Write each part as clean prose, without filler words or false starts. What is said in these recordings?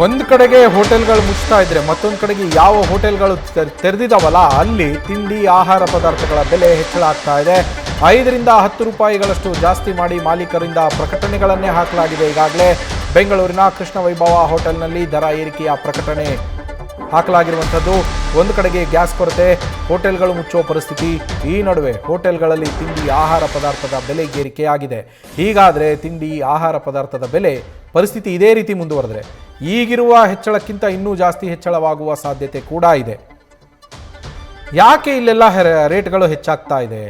ಒಂದು ಕಡೆಗೆ ಹೋಟೆಲ್ಗಳು ಮುಚ್ತಾ ಇದ್ರೆ ಮತ್ತೊಂದು ಕಡೆಗೆ ಯಾವ ಹೋಟೆಲ್ಗಳು ತೆರೆದಿದ್ದಾವಲ್ಲ ಅಲ್ಲಿ ತಿಂಡಿ ಆಹಾರ ಪದಾರ್ಥಗಳ ಬೆಲೆ ಹೆಚ್ಚಳ ಆಗ್ತಾ ಇದೆ. 5ರಿಂದ 10 ರೂಪಾಯಿಗಳಷ್ಟು ಜಾಸ್ತಿ ಮಾಡಿ ಮಾಲೀಕರಿಂದ ಪ್ರಕಟಣೆಗಳನ್ನೇ ಹಾಕಲಾಗಿದೆ. ಈಗಾಗಲೇ ಬೆಂಗಳೂರಿನ ಕೃಷ್ಣ ವೈಭವ ಹೋಟೆಲ್ನಲ್ಲಿ ದರ ಏರಿಕೆಯ ಪ್ರಕಟಣೆ ಹಾಕಲಾಗಿರುವಂಥದ್ದು. ಒಂದು ಕಡೆಗೆ ಗ್ಯಾಸ್ ಕೊರತೆ, ಹೋಟೆಲ್ಗಳು ಮುಚ್ಚುವ ಪರಿಸ್ಥಿತಿ. ಈ ನಡುವೆ ಹೋಟೆಲ್ಗಳಲ್ಲಿ ತಿಂಡಿ ಆಹಾರ ಪದಾರ್ಥದ ಬೆಲೆ ಏರಿಕೆಯಾಗಿದೆ. ಹೀಗಾದರೆ ತಿಂಡಿ ಆಹಾರ ಪದಾರ್ಥದ ಬೆಲೆ ಪರಿಸ್ಥಿತಿ ಇದೇ ರೀತಿ ಮುಂದುವರೆದರೆ ಈಗಿರುವ ಹೆಚ್ಚಳಕ್ಕಿಂತ ಇನ್ನೂ ಜಾಸ್ತಿ ಹೆಚ್ಚಳವಾಗುವ ಸಾಧ್ಯತೆ ಕೂಡ ಇದೆ. ಯಾಕೆ ಇಲ್ಲೆಲ್ಲ ರೇಟ್ಗಳು ಹೆಚ್ಚಾಗ್ತಾ ಇದೆ?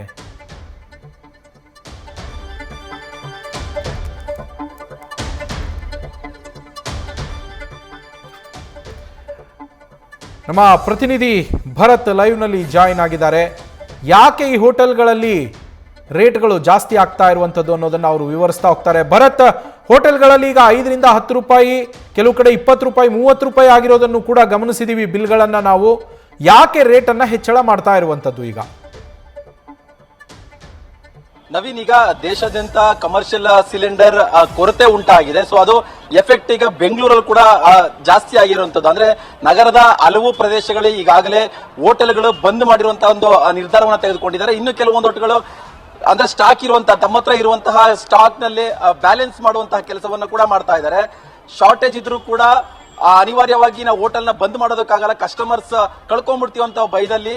ನಮ್ಮ ಪ್ರತಿನಿಧಿ ಭರತ್ ಲೈವ್ನಲ್ಲಿ ಜಾಯಿನ್ ಆಗಿದ್ದಾರೆ. ಯಾಕೆ ಈ ಹೋಟೆಲ್ಗಳಲ್ಲಿ ರೇಟ್ಗಳು ಜಾಸ್ತಿ ಆಗ್ತಾ ಇರುವಂಥದ್ದು ಅನ್ನೋದನ್ನು ಅವರು ವಿವರಿಸ್ತಾ ಹೋಗ್ತಾರೆ. ಭರತ್, ಹೋಟೆಲ್ಗಳಲ್ಲಿ ಈಗ 5ರಿಂದ 10 ರೂಪಾಯಿ, ಕೆಲವು ಕಡೆ 20 ರೂಪಾಯಿ 30 ರೂಪಾಯಿ ಆಗಿರೋದನ್ನು ಕೂಡ ಗಮನಿಸಿದ್ದೀವಿ ಬಿಲ್ಗಳನ್ನು ನಾವು. ಯಾಕೆ ರೇಟನ್ನು ಹೆಚ್ಚಳ ಮಾಡ್ತಾ ಇರುವಂಥದ್ದು ಈಗ? ನವೀನ್, ಈಗ ದೇಶಾದ್ಯಂತ ಕಮರ್ಷಿಯಲ್ ಸಿಲಿಂಡರ್ ಕೊರತೆ ಉಂಟಾಗಿದೆ. ಸೊ ಅದು ಎಫೆಕ್ಟ್ ಈಗ ಬೆಂಗಳೂರಲ್ಲಿ ಕೂಡ ಜಾಸ್ತಿ ಆಗಿರುವಂತದ್ದು. ಅಂದ್ರೆ ನಗರದ ಹಲವು ಪ್ರದೇಶಗಳಲ್ಲಿ ಈಗಾಗಲೇ ಹೋಟೆಲ್ಗಳು ಬಂದ್ ಮಾಡಿರುವಂತಹ ಒಂದು ನಿರ್ಧಾರವನ್ನು ತೆಗೆದುಕೊಂಡಿದ್ದಾರೆ. ಇನ್ನು ಕೆಲವೊಂದು ಹೋಟೆಲ್ಗಳು ಅಂದ್ರೆ ಸ್ಟಾಕ್ ಇರುವಂತಹ ತಮ್ಮ ಹತ್ರ ಇರುವಂತಹ ಸ್ಟಾಕ್ ನಲ್ಲಿ ಬ್ಯಾಲೆನ್ಸ್ ಮಾಡುವಂತಹ ಕೆಲಸವನ್ನ ಕೂಡ ಮಾಡ್ತಾ ಇದ್ದಾರೆ. ಶಾರ್ಟೇಜ್ ಇದ್ರೂ ಕೂಡ ಅನಿವಾರ್ಯವಾಗಿ ನಾವು ಹೋಟೆಲ್ ನ ಬಂದ್ ಮಾಡೋದಕ್ಕಾಗಲ್ಲ, ಕಸ್ಟಮರ್ಸ್ ಕಳ್ಕೊಂಡ್ಬಿಡ್ತೀವಿ ಅಂತ ಭಯದಲ್ಲಿ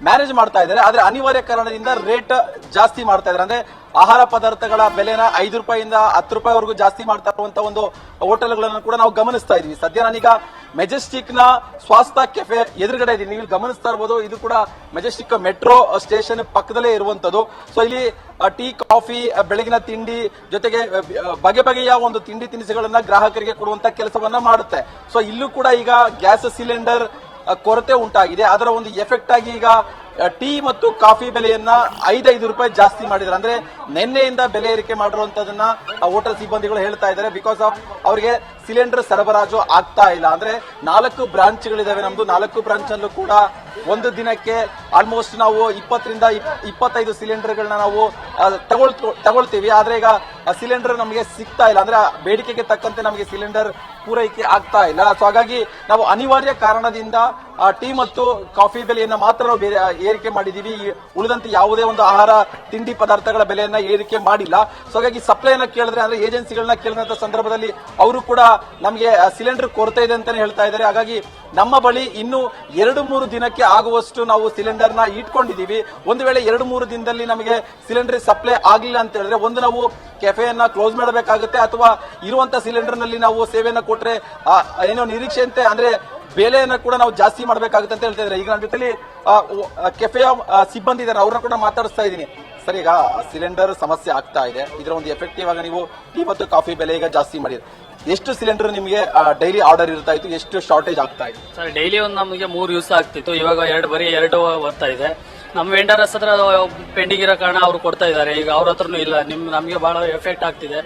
ಮ್ಯಾನೇಜ್ ಮಾಡ್ತಾ ಇದ್ದಾರೆ. ಆದ್ರೆ ಅನಿವಾರ್ಯ ಕಾರಣದಿಂದ ರೇಟ್ ಜಾಸ್ತಿ ಮಾಡ್ತಾ ಇದ್ದಾರೆ. ಅಂದ್ರೆ ಆಹಾರ ಪದಾರ್ಥಗಳ ಬೆಲೆನ 5 ರೂಪಾಯಿಂದ 10 ರೂಪಾಯಿವರೆಗೂ ಜಾಸ್ತಿ ಮಾಡ್ತಾ ಇರುವಂತಹ ಒಂದು ಹೋಟೆಲ್ಗಳನ್ನು ಕೂಡ ನಾವು ಗಮನಿಸ್ತಾ ಇದೀವಿ. ಸದ್ಯ ನಾನೀಗ ಮೆಜೆಸ್ಟಿಕ್ ನ ಸ್ವಾಸ್ಥ್ಯ ಕೆಫೆ ಎದುರುಗಡೆ ಇದೀನಿ. ನೀವು ಗಮನಿಸ್ತಾ ಇರಬಹುದು, ಇದು ಕೂಡ ಮೆಜೆಸ್ಟಿಕ್ ಮೆಟ್ರೋ ಸ್ಟೇಷನ್ ಪಕ್ಕದಲ್ಲೇ ಇರುವಂತದ್ದು. ಸೊ ಇಲ್ಲಿ ಟೀ, ಕಾಫಿ, ಬೆಳಗಿನ ತಿಂಡಿ ಜೊತೆಗೆ ಬಗೆ ಬಗೆಯ ಒಂದು ತಿಂಡಿ ತಿನಿಸುಗಳನ್ನ ಗ್ರಾಹಕರಿಗೆ ಕೊಡುವಂತ ಕೆಲಸವನ್ನ ಮಾಡುತ್ತೆ. ಸೊ ಇಲ್ಲೂ ಕೂಡ ಈಗ ಗ್ಯಾಸ್ ಸಿಲಿಂಡರ್ ಕೊರತೆ ಉಂಟಾಗಿದೆ. ಅದರ ಒಂದು ಎಫೆಕ್ಟ್ ಆಗಿ ಈಗ ಟೀ ಮತ್ತು ಕಾಫಿ ಬೆಲೆಯನ್ನ 5 ರೂಪಾಯಿ ಜಾಸ್ತಿ ಮಾಡಿದ್ದಾರೆ. ಅಂದ್ರೆ ನಿನ್ನೆಯಿಂದ ಬೆಲೆ ಏರಿಕೆ ಮಾಡಿರುವಂತದನ್ನ ಹೋಟೆಲ್ ಸಿಬ್ಬಂದಿಗಳು ಹೇಳ್ತಾ ಇದ್ದಾರೆ. ಬಿಕಾಸ್ ಆಫ್ ಅವರಿಗೆ ಸಿಲಿಂಡರ್ ಸರಬರಾಜು ಆಗ್ತಾ ಇಲ್ಲ. ಅಂದ್ರೆ 4 ಬ್ರಾಂಚ್ಗಳಿದಾವೆ ನಮ್ದು. 4 ಬ್ರಾಂಚ್ ಅಲ್ಲೂ ಕೂಡ ಒಂದು ದಿನಕ್ಕೆ ಆಲ್ಮೋಸ್ಟ್ ನಾವು 20ರಿಂದ 25 ಸಿಲಿಂಡರ್ಗಳನ್ನ ನಾವು ತಗೊಳ್ತೀವಿ. ಆದ್ರೆ ಈಗ ಸಿಲಿಂಡರ್ ನಮಗೆ ಸಿಗ್ತಾ ಇಲ್ಲ. ಅಂದ್ರೆ ಬೇಡಿಕೆಗೆ ತಕ್ಕಂತೆ ನಮಗೆ ಸಿಲಿಂಡರ್ ಪೂರೈಕೆ ಆಗ್ತಾ ಇಲ್ಲ. ಸೊ ಹಾಗಾಗಿ ನಾವು ಅನಿವಾರ್ಯ ಕಾರಣದಿಂದ ಟೀ ಮತ್ತು ಕಾಫಿ ಬೆಲೆಯನ್ನ ಮಾತ್ರ ನಾವು ಏರಿಕೆ ಮಾಡಿದೀವಿ. ಉಳಿದಂತೆ ಯಾವುದೇ ಒಂದು ಆಹಾರ ತಿಂಡಿ ಪದಾರ್ಥಗಳ ಬೆಲೆಯನ್ನ ಏರಿಕೆ ಮಾಡಿಲ್ಲ. ಸೊ ಹಾಗಾಗಿ ಸಪ್ಲೈನ ಕೇಳಿದ್ರೆ ಅಂದ್ರೆ ಏಜೆನ್ಸಿಗಳನ್ನ ಕೇಳಿದಂತ ಸಂದರ್ಭದಲ್ಲಿ ಅವರು ಕೂಡ ನಮಗೆ ಸಿಲಿಂಡರ್ ಕೊರತೆ ಇದೆ ಅಂತಾನೆ ಹೇಳ್ತಾ ಇದ್ದಾರೆ. ಹಾಗಾಗಿ ನಮ್ಮ ಬಳಿ ಇನ್ನು 2-3 ದಿನಕ್ಕೆ ಆಗುವಷ್ಟು ನಾವು ಸಿಲಿಂಡರ್ ನ ಇಟ್ಕೊಂಡಿದೀವಿ. ಒಂದು ವೇಳೆ 2-3 ದಿನದಲ್ಲಿ ನಮಗೆ ಸಿಲಿಂಡರ್ ಸಪ್ಲೈ ಆಗ್ಲಿಲ್ಲ ಅಂತ ಹೇಳಿದ್ರೆ ಒಂದು ನಾವು ಕೆಫೆಯನ್ನ ಕ್ಲೋಸ್ ಮಾಡಬೇಕಾಗುತ್ತೆ, ಅಥವಾ ಇರುವಂತ ಸಿಲಿಂಡರ್ ನಲ್ಲಿ ನಾವು ಸೇವೆಯನ್ನ ಕೊಟ್ರೆ ಏನೋ ನಿರೀಕ್ಷೆಯಂತೆ ಅಂದ್ರೆ ಬೆಲೆಯನ್ನ ಕೂಡ ನಾವು ಜಾಸ್ತಿ ಮಾಡಬೇಕಾಗುತ್ತೆ ಅಂತ ಹೇಳ್ತಾ ಇದ್ದಾರೆ. ಈಗ ನನ್ನ ಜೊತೆಲಿ ಕೆಫೆಯ ಸಿಬ್ಬಂದಿ ಇದ್ದಾರೆ, ಅವ್ರನ್ನ ಕೂಡ ಮಾತಾಡಿಸ್ತಾ ಇದ್ದೀನಿ. ಸರ್, ಈಗ ಸಿಲಿಂಡರ್ ಸಮಸ್ಯೆ ಆಗ್ತಾ ಇದೆ, ಇದರ ಒಂದು ಎಫೆಕ್ಟಿವ್ ಆಗಿ ನೀವು ಟೀ ಮತ್ತು ಕಾಫಿ ಬೆಲೆ ಈಗ ಜಾಸ್ತಿ ಮಾಡಿದ್ರೆ ಎಷ್ಟು ಸಿಲಿಂಡರ್ ನಿಮಗೆ ಡೈಲಿ ಆರ್ಡರ್ ಇರ್ತಾ ಇತ್ತು, ಎಷ್ಟು ಶಾರ್ಟೇಜ್ ಆಗ್ತಾ ಇದೆ? ಸರ್, ಡೈಲಿ ಒಂದು ನಮಗೆ 3 ಯೂಸ್ ಆಗ್ತಿತ್ತು, ಇವಾಗ ಬರೀ 2 ಬರ್ತಾ ಇದೆ. ನಮ್ಮ ವೆಂಡರ್ಸ್ ಹತ್ರ ಪೆಂಡಿಂಗ್ ಇರೋ ಕಾರಣ ಅವ್ರು ಕೊಡ್ತಾ ಇದ್ದಾರೆ. ಈಗ ಅವ್ರ ಹತ್ರನೂ ಇಲ್ಲ. ನಮಗೆ ಬಹಳ ಎಫೆಕ್ಟ್ ಆಗ್ತಿದೆ.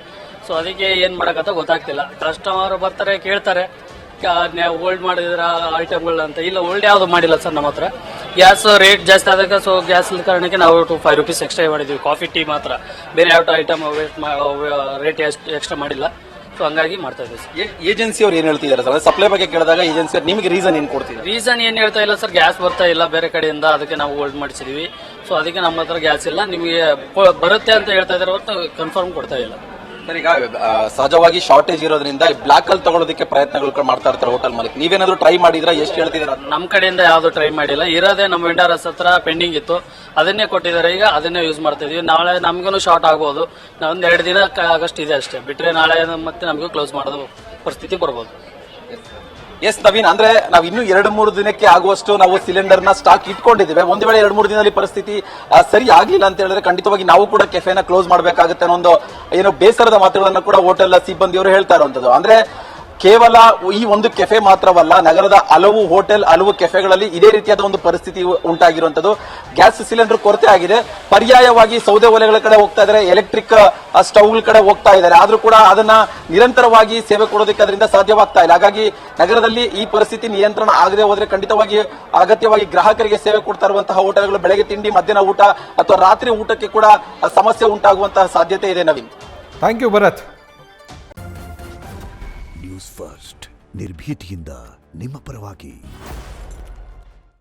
ಸೊ ಅದಕ್ಕೆ ಏನ್ ಮಾಡಕತ್ತ ಗೊತ್ತಾಗ್ತಿಲ್ಲ. ಕಸ್ಟಮರ್ ಬರ್ತಾರೆ, ಕೇಳ್ತಾರೆ ಓಲ್ಡ್ ಮಾಡಿದ್ರ ಐಟಮ್ಗಳು ಅಂತ. ಇಲ್ಲ, ಓಲ್ಡ್ ಯಾವ್ದು ಮಾಡಿಲ್ಲ ಸರ್ ನಮ್ಮ ಹತ್ರ. ಗ್ಯಾಸ್ ರೇಟ್ ಜಾಸ್ತಿ ಆದಾಗ ಸೊ ಗ್ಯಾಸ್ ಕಾರಣಕ್ಕೆ ನಾವು 5 ರೂಪೀಸ್ ಎಕ್ಸ್ಟ್ರಾ ಮಾಡಿದ್ವಿ. ಕಾಫಿ ಟೀ ಮಾತ್ರ, ಬೇರೆ ಯಾವ ಐಟಮ್ ರೇಟ್ ಎಕ್ಸ್ಟ್ರಾ ಮಾಡಿಲ್ಲ. ಸೊ ಹಂಗಾಗಿ ಮಾಡ್ತಾ ಇದ್ದೀವಿ. ಏಜೆನ್ಸಿ ಅವ್ರು ಏನ್ ಹೇಳ್ತಿದ್ದಾರೆ ಸರ್? ಸಪ್ಲೈ ಬಗ್ಗೆ ಕೇಳಿದಾಗ ಏಜೆನ್ಸಿ ನಿಮಗೆ ರೀಸನ್ ಏನ್ ಕೊಡ್ತಿದ್ದಾರೆ? ರೀಸನ್ ಏನ್ ಹೇಳ್ತಾ ಇಲ್ಲ ಸರ್, ಗ್ಯಾಸ್ ಬರ್ತಾ ಇಲ್ಲ ಬೇರೆ ಕಡೆಯಿಂದ, ಅದಕ್ಕೆ ನಾವು ಹೋಲ್ಡ್ ಮಾಡಿಸಿದೀವಿ. ಸೊ ಅದಕ್ಕೆ ನಮ್ಮ ಹತ್ರ ಗ್ಯಾಸ್ ಇಲ್ಲ, ನಿಮಗೆ ಬರುತ್ತೆ ಅಂತ ಹೇಳ್ತಾ ಇದ್ದಾರೆ ಹೊರತು ಕನ್ಫರ್ಮ್ ಕೊಡ್ತಾ ಇಲ್ಲ. ಸರ್, ಈಗ ಸಹಜವಾಗಿ ಶಾರ್ಟೇಜ್ ಇರೋದ್ರಿಂದ ಬ್ಲಾಕ್ ಅಲ್ಲಿ ತಗೊಳ್ಳೋದಕ್ಕೆ ಪ್ರಯತ್ನಗಳು ಮಾಡ್ತಾ ಇರ್ತಾರೆ ಹೋಟೆಲ್ ಮಾಲೀಕ. ನೀವೇನಾದ್ರು ಟ್ರೈ ಮಾಡಿದ್ರೆ ಎಷ್ಟು ಹೇಳ್ತಿದ್ದೀರಾ? ನಮ್ಮ ಕಡೆಯಿಂದ ಯಾವ್ದು ಟ್ರೈ ಮಾಡಿಲ್ಲ. ಇರೋದೇ ನಮ್ಮ ವೆಂಡರ್ಸ್ ಹತ್ರ ಪೆಂಡಿಂಗ್ ಇತ್ತು, ಅದನ್ನೇ ಕೊಟ್ಟಿದ್ದಾರೆ. ಈಗ ಅದನ್ನೇ ಯೂಸ್ ಮಾಡ್ತಾ ಇದೀವಿ. ನಾಳೆ ನಮ್ಗೂ ಶಾರ್ಟ್ ಆಗ್ಬೋದು. ಒಂದ್ 2 ದಿನ ಆಗಸ್ಟ್ ಇದೆ ಅಷ್ಟೇ, ಬಿಟ್ರೆ ನಾಳೆ ಮತ್ತೆ ನಮಗೂ ಕ್ಲೋಸ್ ಮಾಡೋದು ಪರಿಸ್ಥಿತಿ ಬರ್ಬೋದು. ಎಸ್ ನವೀನ್, ಅಂದ್ರೆ ನಾವು ಇನ್ನು 2-3 ದಿನಕ್ಕೆ ಆಗುವಷ್ಟು ನಾವು ಸಿಲಿಂಡರ್ ನ ಸ್ಟಾಕ್ ಇಟ್ಕೊಂಡಿದ್ದೇವೆ. ಒಂದು ವೇಳೆ 2-3 ದಿನದಲ್ಲಿ ಪರಿಸ್ಥಿತಿ ಸರಿ ಆಗ್ಲಿಲ್ಲ ಅಂತ ಹೇಳಿದ್ರೆ ಖಂಡಿತವಾಗಿ ನಾವು ಕೂಡ ಕೆಫೆನ ಕ್ಲೋಸ್ ಮಾಡಬೇಕಾಗುತ್ತೆ ಅನ್ನೋ ಒಂದು ಏನೋ ಬೇಸರದ ಮಾತುಗಳನ್ನ ಕೂಡ ಹೋಟೆಲ್ ಸಿಬ್ಬಂದಿಯವರು ಹೇಳ್ತಾ ಇರುವಂತದ್ದು. ಅಂದ್ರೆ ಕೇವಲ ಈ ಒಂದು ಕೆಫೆ ಮಾತ್ರವಲ್ಲ, ನಗರದ ಹಲವು ಹೋಟೆಲ್, ಹಲವು ಕೆಫೆಗಳಲ್ಲಿ ಇದೇ ರೀತಿಯಾದ ಒಂದು ಪರಿಸ್ಥಿತಿ ಉಂಟಾಗಿರುವಂತದ್ದು. ಗ್ಯಾಸ್ ಸಿಲಿಂಡರ್ ಕೊರತೆ ಆಗಿದೆ. ಪರ್ಯಾಯವಾಗಿ ಸೌದೆ ಒಲೆಗಳ ಕಡೆ ಹೋಗ್ತಾ ಇದ್ದಾರೆ, ಎಲೆಕ್ಟ್ರಿಕ್ ಸ್ಟವ್ಗಳ ಕಡೆ ಹೋಗ್ತಾ ಇದ್ದಾರೆ. ಆದ್ರೂ ಕೂಡ ಅದನ್ನ ನಿರಂತರವಾಗಿ ಸೇವೆ ಕೊಡೋದಕ್ಕೆ ಅದರಿಂದ ಸಾಧ್ಯವಾಗ್ತಾ ಇಲ್ಲ. ಹಾಗಾಗಿ ನಗರದಲ್ಲಿ ಈ ಪರಿಸ್ಥಿತಿ ನಿಯಂತ್ರಣ ಆಗದೆ ಹೋದ್ರೆ ಖಂಡಿತವಾಗಿ ಅಗತ್ಯವಾಗಿ ಗ್ರಾಹಕರಿಗೆ ಸೇವೆ ಕೊಡ್ತಾ ಇರುವಂತಹ ಹೋಟೆಲ್ಗಳು ಬೆಳಗ್ಗೆ ತಿಂಡಿ, ಮಧ್ಯಾಹ್ನ ಊಟ ಅಥವಾ ರಾತ್ರಿ ಊಟಕ್ಕೆ ಕೂಡ ಸಮಸ್ಯೆ ಉಂಟಾಗುವಂತಹ ಸಾಧ್ಯತೆ ಇದೆ. Naveen, thank you Bharat. News first ನಿರ್ಭೀತಿಯಿಂದ ನಿಮ್ಮ ಪರವಾಗಿ.